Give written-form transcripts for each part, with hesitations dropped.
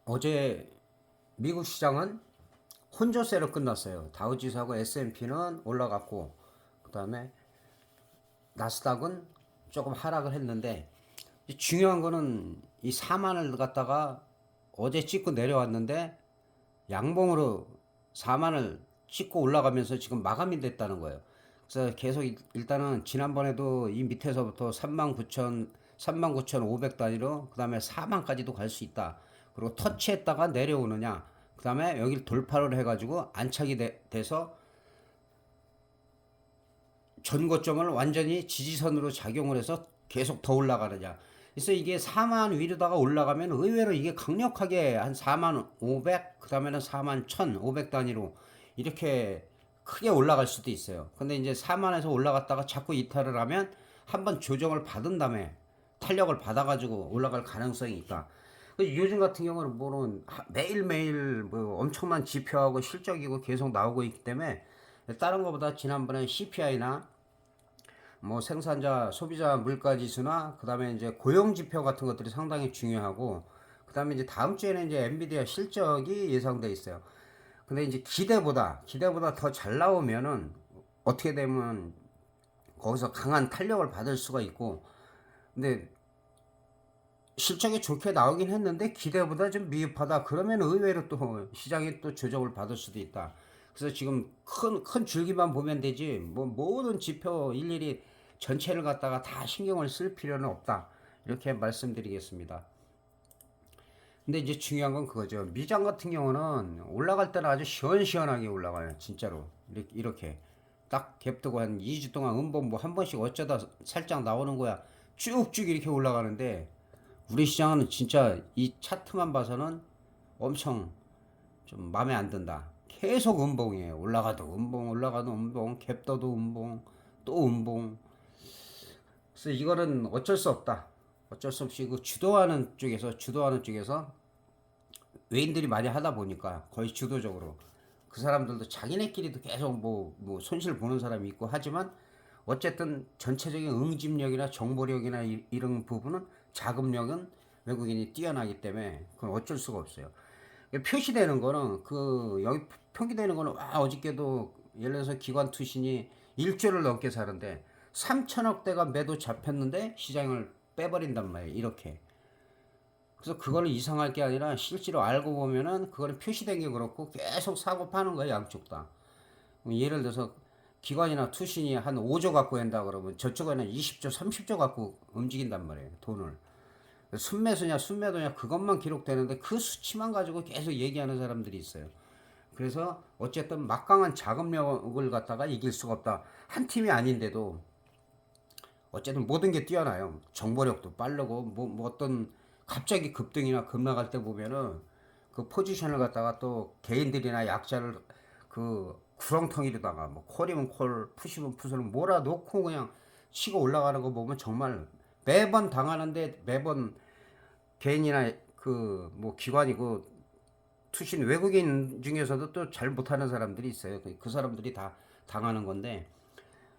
어제 미국 시장은 혼조세로 끝났어요. 다우지수하고 S&P는 올라갔고, 그 다음에 나스닥은 조금 하락을 했는데, 중요한 거는 이 4만을 갖다가 어제 찍고 내려왔는데, 양봉으로 4만을 찍고 올라가면서 지금 마감이 됐다는 거예요. 그래서 계속 일단은 지난번에도 이 밑에서부터 39,000, 39,500 단위로 그 다음에 4만까지도 갈 수 있다. 그리고 터치했다가 내려오느냐. 그 다음에 여기를 돌파를 해가지고 안착이 돼서 전고점을 완전히 지지선으로 작용을 해서 계속 더 올라가느냐. 그래서 이게 4만 위로다가 올라가면 의외로 이게 강력하게 한 4만 500, 그 다음에는 4만 1,500 단위로 이렇게 크게 올라갈 수도 있어요. 근데 이제 4만에서 올라갔다가 자꾸 이탈을 하면 한번 조정을 받은 다음에 탄력을 받아가지고 올라갈 가능성이 있다. 요즘 같은 경우는 뭐는 매일매일 뭐 엄청난 지표하고 실적이고 계속 나오고 있기 때문에 다른 것보다 지난번에 CPI나 뭐 생산자 소비자 물가 지수나 그다음에 이제 고용 지표 같은 것들이 상당히 중요하고 그다음에 이제 다음 주에는 이제 엔비디아 실적이 예상돼 있어요. 근데 이제 기대보다 더 잘 나오면은 어떻게 되면 거기서 강한 탄력을 받을 수가 있고 근데 실적이 좋게 나오긴 했는데 기대보다 좀 미흡하다 그러면 의외로 또 시장이 또 조정을 받을 수도 있다. 그래서 지금 큰 줄기만 보면 되지 뭐 모든 지표 일일이 전체를 갖다가 다 신경을 쓸 필요는 없다. 이렇게 말씀드리겠습니다. 근데 이제 중요한 건 그거죠. 미장 같은 경우는 올라갈 때는 아주 시원시원하게 올라가요. 진짜로. 이렇게. 딱 갭두고 한 2주 동안 음봉 뭐 한 번씩 어쩌다 살짝 나오는 거야. 쭉쭉 이렇게 올라가는데 우리 시장은 진짜 이 차트만 봐서는 엄청 좀 마음에 안 든다. 계속 음봉이에요. 올라가도 음봉, 올라가도 음봉, 갭떠도 음봉, 또 음봉. 그래서 이거는 어쩔 수 없다. 어쩔 수 없이 그 주도하는 쪽에서 외인들이 많이 하다 보니까 거의 주도적으로 그 사람들도 자기네끼리도 계속 뭐 손실 보는 사람이 있고 하지만 어쨌든 전체적인 응집력이나 정보력이나 이런 부분은 자금력은 외국인이 뛰어나기 때문에 그건 어쩔 수가 없어요. 표시되는 거는 그 여기 표기되는 거는 어저께도 예를 들어서 기관 투신이 1조를 넘게 사는데 3천억 대가 매도 잡혔는데 시장을 빼버린단 말이에요. 이렇게. 그래서 그거는 이상할 게 아니라 실제로 알고 보면은 그거는 표시된 게 그렇고 계속 사고 파는 거예요. 양쪽 다. 예를 들어서 기관이나 투신이 한 5조 갖고 한다 그러면 저쪽에는 20조, 30조 갖고 움직인단 말이에요. 돈을. 순매수냐 순매도냐 그것만 기록되는데 그 수치만 가지고 계속 얘기하는 사람들이 있어요. 그래서 어쨌든 막강한 자금력을 갖다가 이길 수가 없다. 한 팀이 아닌데도 어쨌든 모든 게 뛰어나요. 정보력도 빠르고 뭐 어떤 갑자기 급등이나 급락할 때 보면은 그 포지션을 갖다가 또 개인들이나 약자를 그 구렁텅이로다가 뭐 콜이면 콜, 푸시면 푸시를 몰아놓고 그냥 치고 올라가는 거 보면 정말 매번 당하는데 매번 개인이나 그 뭐 기관이고 투신 외국인 중에서도 또 잘 못하는 사람들이 있어요. 그 사람들이 다 당하는 건데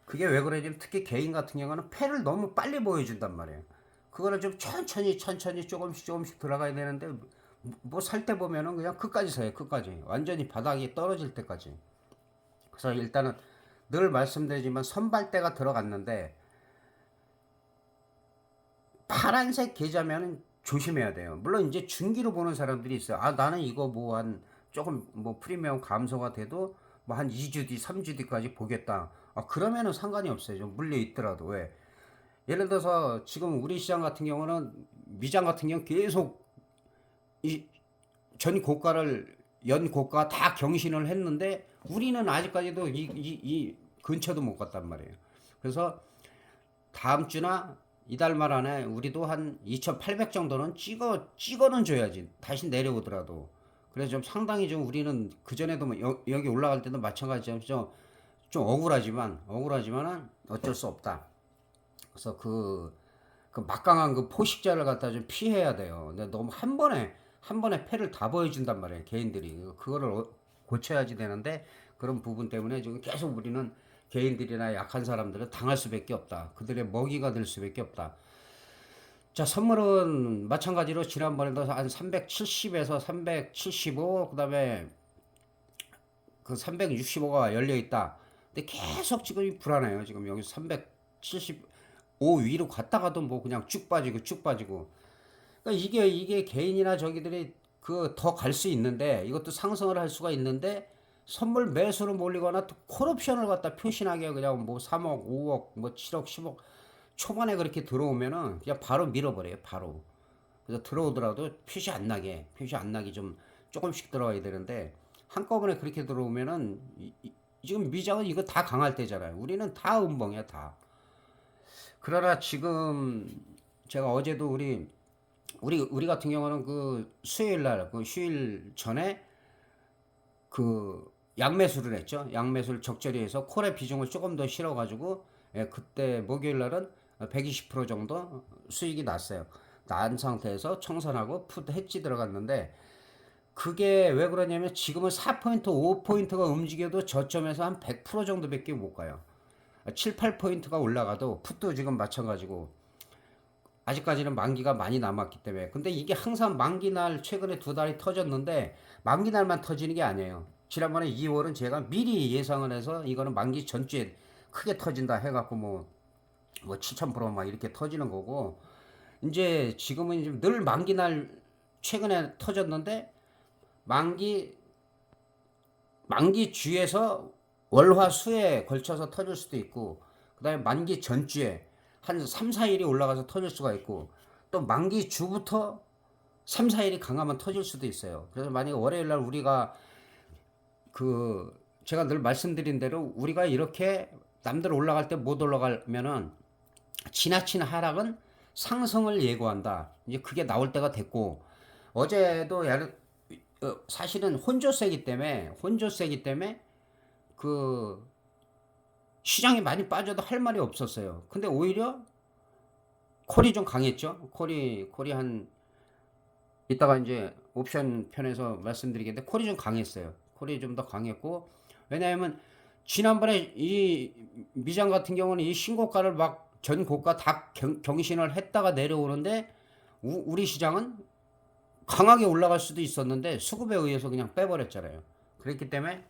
그게 왜 그러냐면 특히 개인 같은 경우는 패를 너무 빨리 보여준단 말이에요. 그거를 좀 천천히 조금씩 들어가야 되는데 뭐 살 때 보면은 그냥 끝까지 사요. 끝까지 완전히 바닥이 떨어질 때까지. 그래서 일단은 늘 말씀드리지만 선발대가 들어갔는데 파란색 계좌면은 조심해야 돼요. 물론 이제 중기로 보는 사람들이 있어요. 나는 이거 뭐 한 조금 뭐 프리미엄 감소가 돼도 뭐 한 2주 뒤, 3주 뒤까지 보겠다. 그러면은 상관이 없어요. 좀 물려 있더라도 왜? 예를 들어서 지금 우리 시장 같은 경우는 미장 같은 경우 계속 이 전 고가를 연 고가 다 경신을 했는데 우리는 아직까지도 이 근처도 못 갔단 말이에요. 그래서 다음 주나 이달 말 안에 우리도 한 2,800 정도는 찍어는 줘야지. 다시 내려오더라도. 그래서 좀 상당히 좀 우리는 그전에도 뭐 여기 올라갈 때도 마찬가지로 좀 억울하지만은 어쩔 수 없다. 그래서 그 막강한 그 포식자를 갖다 좀 피해야 돼요. 근데 너무 한 번에 패를 다 보여준단 말이에요. 개인들이. 그거를 고쳐야지 되는데 그런 부분 때문에 지금 계속 우리는 개인들이나 약한 사람들은 당할 수밖에 없다. 그들의 먹이가 될 수밖에 없다. 자, 선물은 마찬가지로 지난번에도 한 370에서 375, 그다음에 그 365가 열려 있다. 근데 계속 지금 불안해요. 지금 여기 375 위로 갔다가도 뭐 그냥 쭉 빠지고 쭉 빠지고. 그러니까 이게 개인이나 저기들이 그 더 갈 수 있는데, 이것도 상승을 할 수가 있는데, 선물 매수로 몰리거나 또 콜옵션을 갖다 표신하게 그냥 뭐 3억, 5억, 뭐 7억, 10억 초반에 그렇게 들어오면은 그냥 바로 밀어버려요. 바로. 그래서 들어오더라도 표시 안 나게 좀 조금씩 들어가야 되는데, 한꺼번에 그렇게 들어오면은 지금 미장은 이거 다 강할 때잖아요. 우리는 다 음봉이야, 다. 그러나 지금 제가 어제도 우리 같은 경우는 그 수요일 날, 그 휴일 전에 그 양매수를 했죠. 양매수를 적절히 해서 콜의 비중을 조금 더 실어가지고, 예, 그때 목요일 날은 120% 정도 수익이 났어요. 난 상태에서 청산하고 풋 해지 들어갔는데, 그게 왜 그러냐면 지금은 4포인트, 5포인트가 움직여도 저점에서 한 100% 정도밖에 못 가요. 7, 8포인트가 올라가도 풋도 지금 마찬가지고 아직까지는 만기가 많이 남았기 때문에. 근데 이게 항상 만기날 최근에 두 달이 터졌는데 만기날만 터지는 게 아니에요. 지난번에 2월은 제가 미리 예상을 해서 이거는 만기 전주에 크게 터진다 해갖고 뭐 7000%막 이렇게 터지는 거고, 이제 지금은 이제 늘 만기날 최근에 터졌는데 만기 만기 주에서 월화 수에 걸쳐서 터질 수도 있고, 그다음에 만기 전주에 한 3, 4일이 올라가서 터질 수가 있고, 또 만기 주부터 3, 4일이 강하면 터질 수도 있어요. 그래서 만약에 월요일 날 우리가 그 제가 늘 말씀드린 대로 우리가 이렇게 남들 올라갈 때 못 올라가면은 지나친 하락은 상승을 예고한다. 이제 그게 나올 때가 됐고, 어제도 사실은 혼조세기 때문에 그 시장이 많이 빠져도 할 말이 없었어요. 근데 오히려 콜이 좀 강했죠. 콜이 한 이따가 이제 옵션 편에서 말씀드리겠는데 콜이 좀 강했어요. 콜이 좀 더 강했고, 왜냐하면 지난번에 이 미장 같은 경우는 이 신고가를 막 전 고가 다 경신을 했다가 내려오는데 우리 시장은 강하게 올라갈 수도 있었는데 수급에 의해서 그냥 빼버렸잖아요. 그렇기 때문에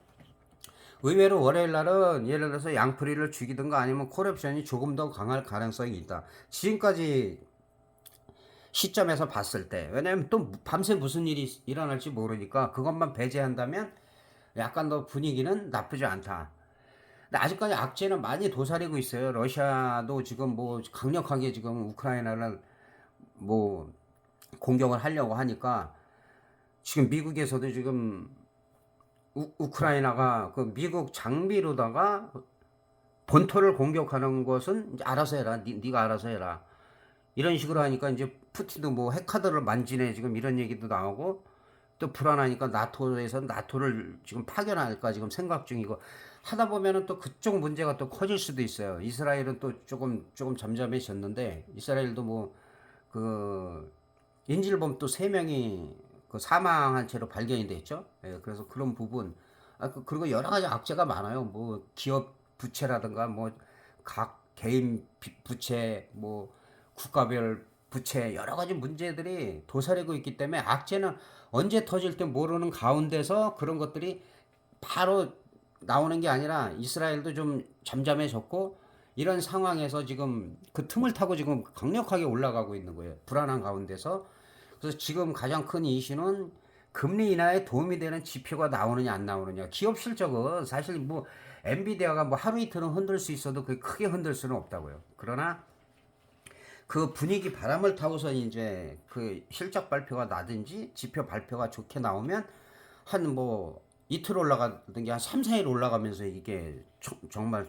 의외로 월요일 날은 예를 들어서 양풀이를 죽이든가 아니면 콜옵션이 조금 더 강할 가능성이 있다. 지금까지 시점에서 봤을 때, 왜냐면 또 밤새 무슨 일이 일어날지 모르니까 그것만 배제한다면 약간 더 분위기는 나쁘지 않다. 근데 아직까지 악재는 많이 도사리고 있어요. 러시아도 지금 뭐 강력하게 지금 우크라이나를 뭐 공격을 하려고 하니까, 지금 미국에서도 지금 우크라이나가 그 미국 장비로다가 본토를 공격하는 것은 이제 알아서 해라. 네가 알아서 해라. 이런 식으로 하니까 이제 푸틴도 뭐 핵카드를 만지네 지금 이런 얘기도 나오고, 또 불안하니까 나토에서 나토를 지금 파견할까 지금 생각 중이고 하다 보면은 또 그쪽 문제가 또 커질 수도 있어요. 이스라엘은 또 조금 잠잠해졌는데, 이스라엘도 뭐 그 인질범 또 3명이 그 사망한 채로 발견이 됐죠. 예, 그래서 그런 부분, 그리고 여러 가지 악재가 많아요. 뭐 기업 부채라든가 뭐 각 개인 부채, 뭐 국가별 부채, 여러 가지 문제들이 도사리고 있기 때문에 악재는 언제 터질 때 모르는 가운데서 그런 것들이 바로 나오는 게 아니라 이스라엘도 좀 잠잠해졌고, 이런 상황에서 지금 그 틈을 타고 지금 강력하게 올라가고 있는 거예요. 불안한 가운데서. 그래서 지금 가장 큰 이슈는 금리 인하에 도움이 되는 지표가 나오느냐 안 나오느냐. 기업 실적은 사실 뭐 엔비디아가 뭐 하루 이틀은 흔들 수 있어도 그게 크게 흔들 수는 없다고요. 그러나 그 분위기 바람을 타고서 이제 그 실적 발표가 나든지 지표 발표가 좋게 나오면 한 뭐 이틀 올라가던 게 한 3, 4일 올라가면서 이게 정말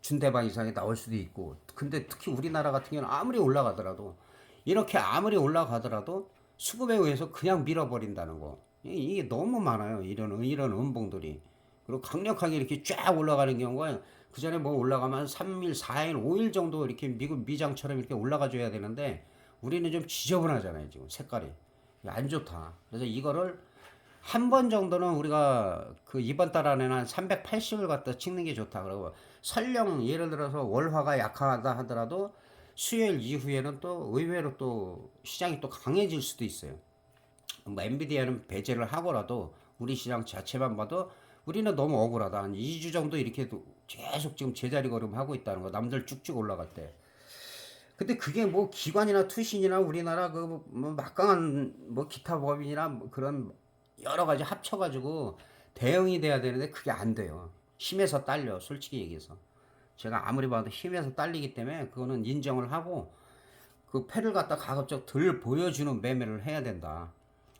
준대박 이상이 나올 수도 있고, 근데 특히 우리나라 같은 경우는 아무리 올라가더라도 수급에 의해서 그냥 밀어버린다는 거, 이게 너무 많아요. 이런 음봉들이. 그리고 강력하게 이렇게 쫙 올라가는 경우가, 그 전에 뭐 올라가면 3일, 4일, 5일 정도 이렇게 미국 미장처럼 이렇게 올라가 줘야 되는데, 우리는 좀 지저분하잖아요. 지금 색깔이 안 좋다. 그래서 이거를 한 번 정도는 우리가 그 이번 달 안에는 한 380을 갖다 찍는 게 좋다. 그러고 설령 예를 들어서 월화가 약하다 하더라도 수요일 이후에는 또 의외로 또 시장이 또 강해질 수도 있어요. 뭐 엔비디아는 배제를 하고라도 우리 시장 자체만 봐도 우리는 너무 억울하다. 한 2주 정도 이렇게 계속 지금 제자리 걸음하고 있다는 거. 남들 쭉쭉 올라갈 때. 근데 그게 뭐 기관이나 투신이나 우리나라 그 뭐 막강한 뭐 기타 법인이나 뭐 그런 여러 가지 합쳐가지고 대응이 돼야 되는데 그게 안 돼요. 힘에서 딸려. 솔직히 얘기해서. 제가 아무리 봐도 힘에서 딸리기 때문에 그거는 인정을 하고 그 패를 갖다 가급적 덜 보여주는 매매를 해야 된다.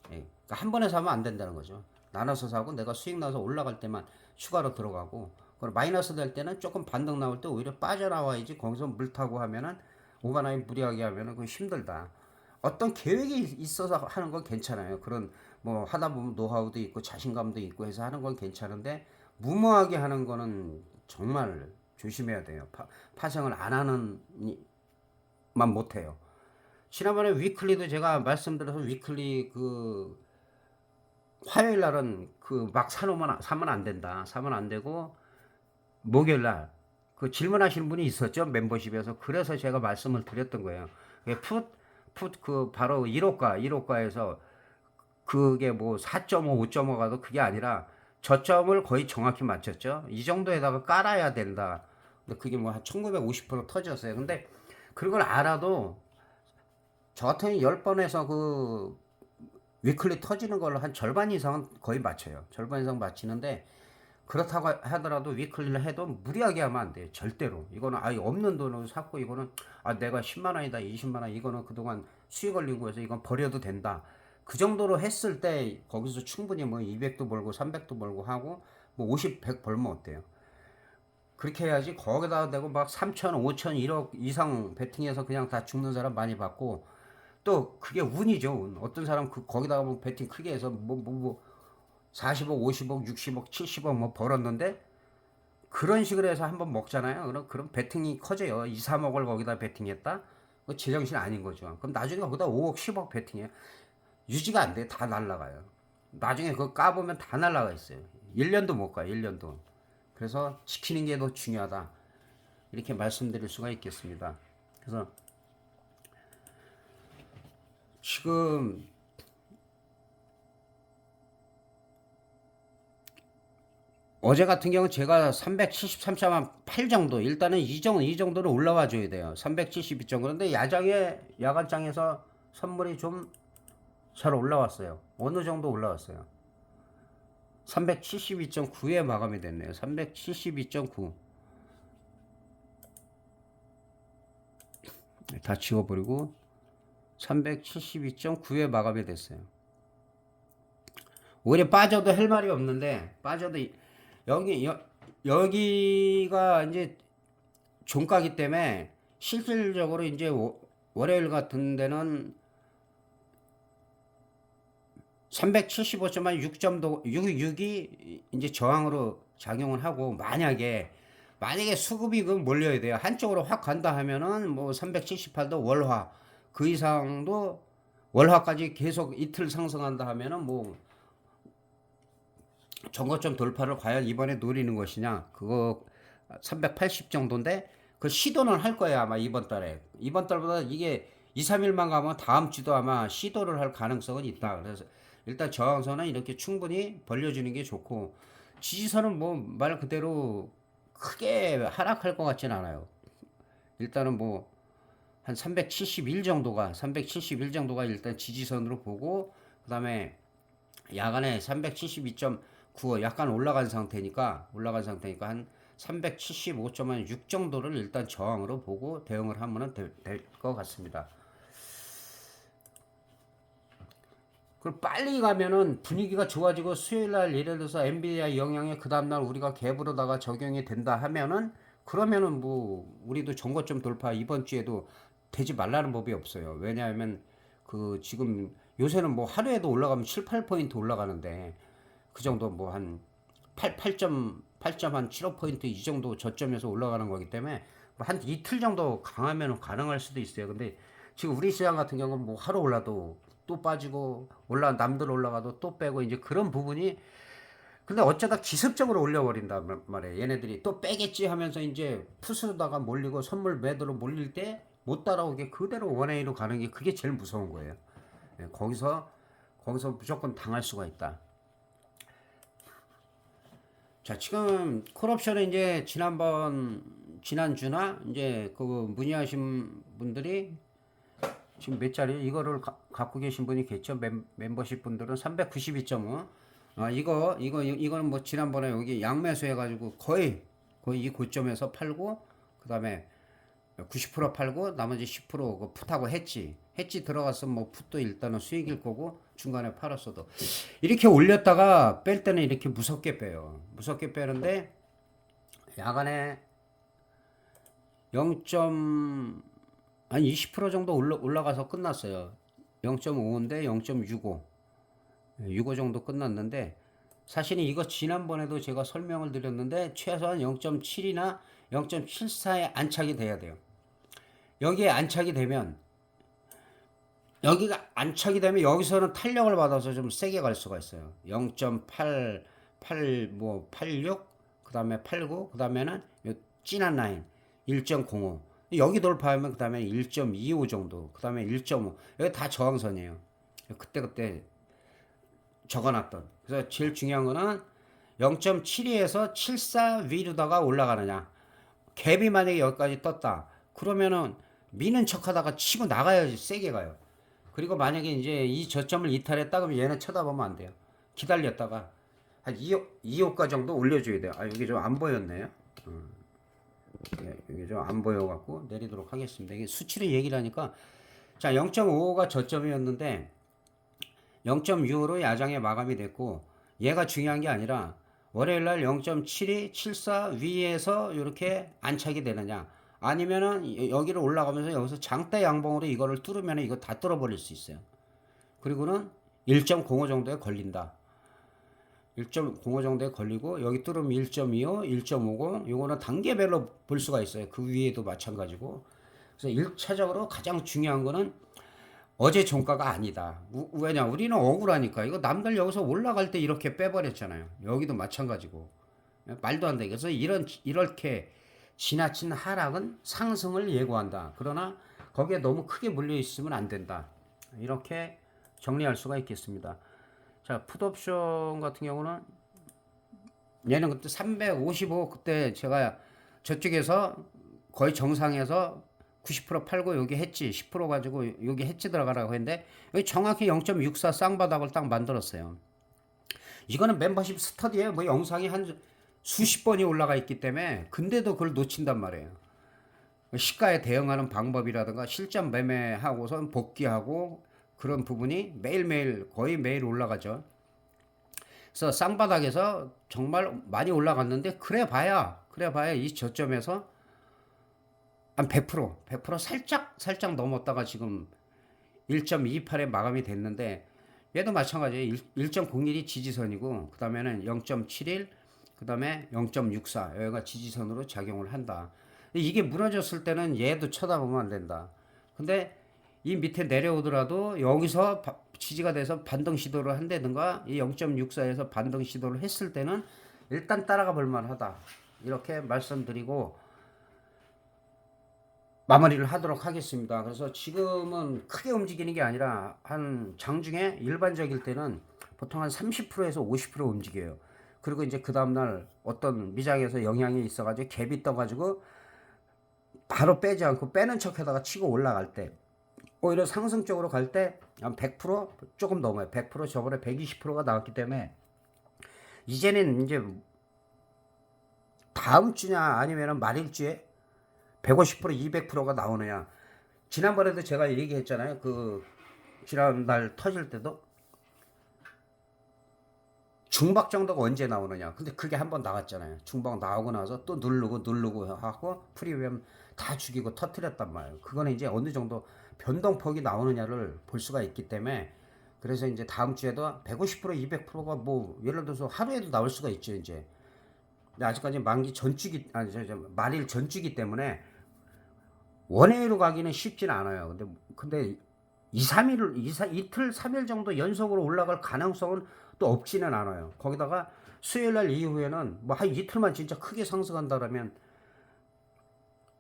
예. 그러니까 한 번에 사면 안 된다는 거죠. 나눠서 사고 내가 수익 나서 올라갈 때만 추가로 들어가고 그리고 마이너스 될 때는 조금 반등 나올 때 오히려 빠져나와야지. 거기서 물 타고 하면은 오버나잇 무리하게 하면은 그 힘들다. 어떤 계획이 있어서 하는 건 괜찮아요. 그런 뭐 하다 보면 노하우도 있고 자신감도 있고 해서 하는 건 괜찮은데 무모하게 하는 거는 정말 조심해야 돼요. 파생을 안 하는 만 못해요. 지난번에 위클리도 제가 말씀드려서 위클리 그 화요일 날은 그 막 사면 안 된다. 사면 안 되고 목요일 날 그 질문하시는 분이 있었죠. 멤버십에서. 그래서 제가 말씀을 드렸던 거예요. 풋 그 바로 1호가에서 그게 뭐 4.5, 5.5 가도 그게 아니라 저점을 거의 정확히 맞췄죠. 이 정도에다가 깔아야 된다. 근데 그게 뭐 한 1950% 터졌어요. 근데 그런 걸 알아도 저 같은 10번에서 그 위클리 터지는 걸로 한 절반 이상은 거의 맞춰요. 절반 이상 맞히는데 그렇다고 하더라도 위클리를 해도 무리하게 하면 안 돼요. 절대로. 이거는 아예 없는 돈으로 샀고 이거는 아 내가 10만 원이다 20만 원 이거는 그동안 수익 걸리고 해서 이건 버려도 된다. 그 정도로 했을 때 거기서 충분히 뭐 200도 벌고 300도 벌고 하고 뭐 50, 100 벌면 어때요? 그렇게 해야지 거기다 대고 막 3천, 5천, 1억 이상 베팅해서 그냥 다 죽는 사람 많이 봤고 또 그게 운이죠. 운. 어떤 사람 그 거기다가 뭐 베팅 크게 해서 뭐 40억, 50억, 60억, 70억 뭐 벌었는데 그런 식으로 해서 한번 먹잖아요. 그럼 베팅이 커져요. 2, 3억을 거기다 베팅했다? 그 제정신 아닌 거죠. 그럼 나중에 거기다 5억, 10억 베팅해. 유지가 안 돼. 다 날라가요. 나중에 그거 까보면 다 날라가 있어요. 1년도 못 가요. 1년도. 그래서 지키는 게 더 중요하다. 이렇게 말씀드릴 수가 있겠습니다. 그래서 지금 어제 같은 경우 제가 373.8 정도 일단은 이 정도는 올라와 줘야 돼요. 372 정도. 그런데 야간장에서 선물이 좀 잘 올라왔어요. 어느 정도 올라왔어요. 372.9에 마감이 됐네요. 372.9. 다 지워버리고 372.9에 마감이 됐어요. 오히려 빠져도 할 말이 없는데 빠져도 여기가 이제 종가기 때문에 실질적으로 이제 월요일 같은 데는 375.6이 이제 저항으로 작용을 하고 만약에 수급이 그 몰려야 돼요. 한쪽으로 확 간다 하면은 뭐 378도 월화 그 이상도 월화까지 계속 이틀 상승한다 하면은 뭐 전고점 돌파를 과연 이번에 노리는 것이냐 그거 380 정도인데 그 시도는 할 거예요 아마 이번 달에. 이번 달보다 이게 2, 3일만 가면 다음 주도 아마 시도를 할 가능성은 있다. 그래서 일단 저항선은 이렇게 충분히 벌려주는 게 좋고 지지선은 뭐 말 그대로 크게 하락할 것 같진 않아요. 일단은 뭐 한 371 정도가 일단 지지선으로 보고 그다음에 야간에 372.9 약간 올라간 상태니까 한 375.6 정도를 일단 저항으로 보고 대응을 하면 될 것 같습니다. 그리고 빨리 가면은 분위기가 좋아지고 수요일 날 예를 들어서 엔비디아 영향에 그 다음날 우리가 갭으로다가 적용이 된다 하면은 그러면은 뭐 우리도 전고점 돌파 이번 주에도 되지 말라는 법이 없어요. 왜냐하면 그 지금 요새는 뭐 하루에도 올라가면 7, 8포인트 올라가는데 그 정도 뭐 한 8점 한 7호 포인트 이 정도 저점에서 올라가는 거기 때문에 뭐한 이틀 정도 강하면 가능할 수도 있어요. 근데 지금 우리 시장 같은 경우는 뭐 하루 올라도 또 빠지고 남들 올라가도 또 빼고 이제 그런 부분이 근데 어쩌다 기습적으로 올려버린단 말이에요. 얘네들이 또 빼겠지 하면서 이제 푸스로다가 몰리고 선물 매도로 몰릴 때 못 따라오게 그대로 원웨이로 가는 게 그게 제일 무서운 거예요. 예, 거기서 무조건 당할 수가 있다. 자, 지금 콜옵션은 이제 지난주나 이제 그 문의하신 분들이 지금 몇 자리 이거를 갖고 계신 분이 계죠. 멤버십 분들은 392.5. 이거는 뭐 지난번에 여기 양매수 해가지고 거의 이 고점에서 팔고 그다음에 90% 팔고 나머지 10%그 풋하고 해치 들어가서 뭐 풋도 일단은 수익일 거고 중간에 팔았어도 이렇게 올렸다가 뺄 때는 이렇게 무섭게 빼요. 무섭게 빼는데 야간에 0. 한 20% 정도 올라가서 끝났어요. 0.5인데 0.65 65 정도 끝났는데 사실은 이거 지난번에도 제가 설명을 드렸는데 최소한 0.7이나 0.74에 안착이 돼야 돼요. 여기에 안착이 되면 여기가 안착이 되면 여기서는 탄력을 받아서 좀 세게 갈 수가 있어요. 0.8, 86, 그 다음에 89, 그 다음에는 진한 라인 1.05. 여기 돌파하면 그 다음에 1.25 정도, 그 다음에 1.5. 여기 다 저항선이에요. 그때 적어놨던. 그래서 제일 중요한 거는 0.72에서 74 위로다가 올라가느냐. 갭이 만약에 여기까지 떴다. 그러면은 미는 척 하다가 치고 나가야지 세게 가요. 그리고 만약에 이제 이 저점을 이탈했다 그러면 얘는 쳐다보면 안 돼요. 기다렸다가 한 2호가 정도 올려줘야 돼요. 아, 여기 좀 안 보였네요. 여기 좀 안 보여갖고 내리도록 하겠습니다. 이게 수치를 얘기를 하니까 자 0.55가 저점이었는데 0.65로 야장에 마감이 됐고 얘가 중요한 게 아니라 월요일날 0.72, 74 위에서 이렇게 안착이 되느냐 아니면은 여기를 올라가면서 여기서 장대 양봉으로 이거를 뚫으면 이거 다 뚫어버릴 수 있어요. 그리고는 1.05 정도에 걸린다. 1.05 정도에 걸리고 여기 뚫으면 1.25, 1.50 요거는 단계별로 볼 수가 있어요. 그 위에도 마찬가지고. 그래서 1차적으로 가장 중요한 거는 어제 종가가 아니다. 왜냐? 우리는 억울하니까. 이거 남들 여기서 올라갈 때 이렇게 빼버렸잖아요. 여기도 마찬가지고. 말도 안 돼. 그래서 이렇게 지나친 하락은 상승을 예고한다. 그러나 거기에 너무 크게 물려 있으면 안 된다. 이렇게 정리할 수가 있겠습니다. 자, 풋옵션 같은 경우는 얘는 그때 355 그때 제가 저쪽에서 거의 정상에서 90% 팔고 여기 했지 10% 가지고 여기 했지 들어가라고 했는데 여기 정확히 0.64 쌍바닥을 딱 만들었어요. 이거는 멤버십 스터디에 뭐 영상이 한 수십 번이 올라가 있기 때문에 근데도 그걸 놓친단 말이에요. 시가에 대응하는 방법이라든가 실전 매매하고선 복귀하고 그런 부분이 매일매일 거의 매일 올라가죠. 그래서 쌍바닥에서 정말 많이 올라갔는데 그래 봐야 이 저점에서 한 100% 살짝 넘었다가 지금 1.28에 마감이 됐는데 얘도 마찬가지예요. 1.01이 지지선이고 그 다음에는 0.71, 그 다음에 0.64 여기가 지지선으로 작용을 한다. 이게 무너졌을 때는 얘도 쳐다보면 안 된다. 근데 이 밑에 내려오더라도 여기서 지지가 돼서 반등 시도를 한다든가 이 0.64에서 반등 시도를 했을 때는 일단 따라가 볼만 하다. 이렇게 말씀드리고 마무리를 하도록 하겠습니다. 그래서 지금은 크게 움직이는 게 아니라 한 장중에 일반적일 때는 보통 한 30%에서 50% 움직여요. 그리고 이제 그 다음날 어떤 미장에서 영향이 있어가지고 갭이 떠가지고 바로 빼지 않고 빼는 척하다가 치고 올라갈 때 오히려 상승적으로 갈 때 한 100% 조금 넘어요. 100% 저번에 120%가 나왔기 때문에 이제는 이제 다음 주냐 아니면 말일주에 150%, 200%가 나오느냐. 지난번에도 제가 얘기했잖아요. 그 지난달 터질 때도 중박 정도가 언제 나오느냐. 근데 그게 한번 나왔잖아요. 중박 나오고 나서 또 누르고 하고 프리미엄 다 죽이고 터트렸단 말이에요. 그거는 이제 어느 정도 변동폭이 나오느냐를 볼 수가 있기 때문에 그래서 이제 다음 주에도 150%, 200%가 뭐 예를 들어서 하루에도 나올 수가 있죠. 이제 근데 아직까지 만기 전주기 아니 말일 전주기 때문에 원웨이로 가기는 쉽진 않아요. 근데 2, 3일 이틀 3일 정도 연속으로 올라갈 가능성은 또 없지는 않아요. 거기다가 수요일 날 이후에는 뭐 한 이틀만 진짜 크게 상승한다라면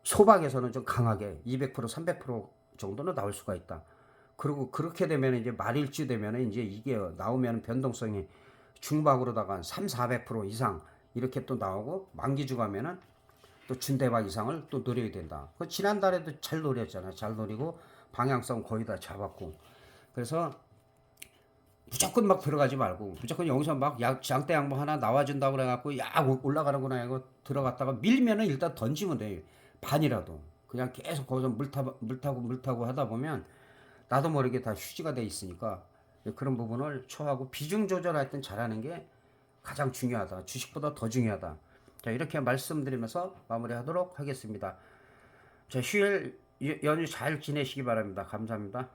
소박에서는 좀 강하게 200% 300% 정도는 나올 수가 있다. 그리고 그렇게 되면 이제 말일주 되면 이제 이게 나오면 변동성이 중박으로다가 3, 400% 이상 이렇게 또 나오고 만기주 가면은 또 준대박 이상을 또 노려야 된다. 그 지난달에도 잘 노렸잖아. 잘 노리고 방향성 거의 다 잡았고. 그래서 무조건 막 들어가지 말고 무조건 여기서 막 장대 양봉 하나 나와준다고 그래갖고 야 올라가는구나 이거 들어갔다가 밀면은 일단 던지면 돼. 반이라도 그냥 계속 거기서 물 타고 하다 보면 나도 모르게 다 휴지가 돼 있으니까 그런 부분을 처하고 비중 조절할 땐 잘하는 게 가장 중요하다. 주식보다 더 중요하다. 자, 이렇게 말씀드리면서 마무리하도록 하겠습니다. 자, 휴일 연휴 잘 지내시기 바랍니다. 감사합니다.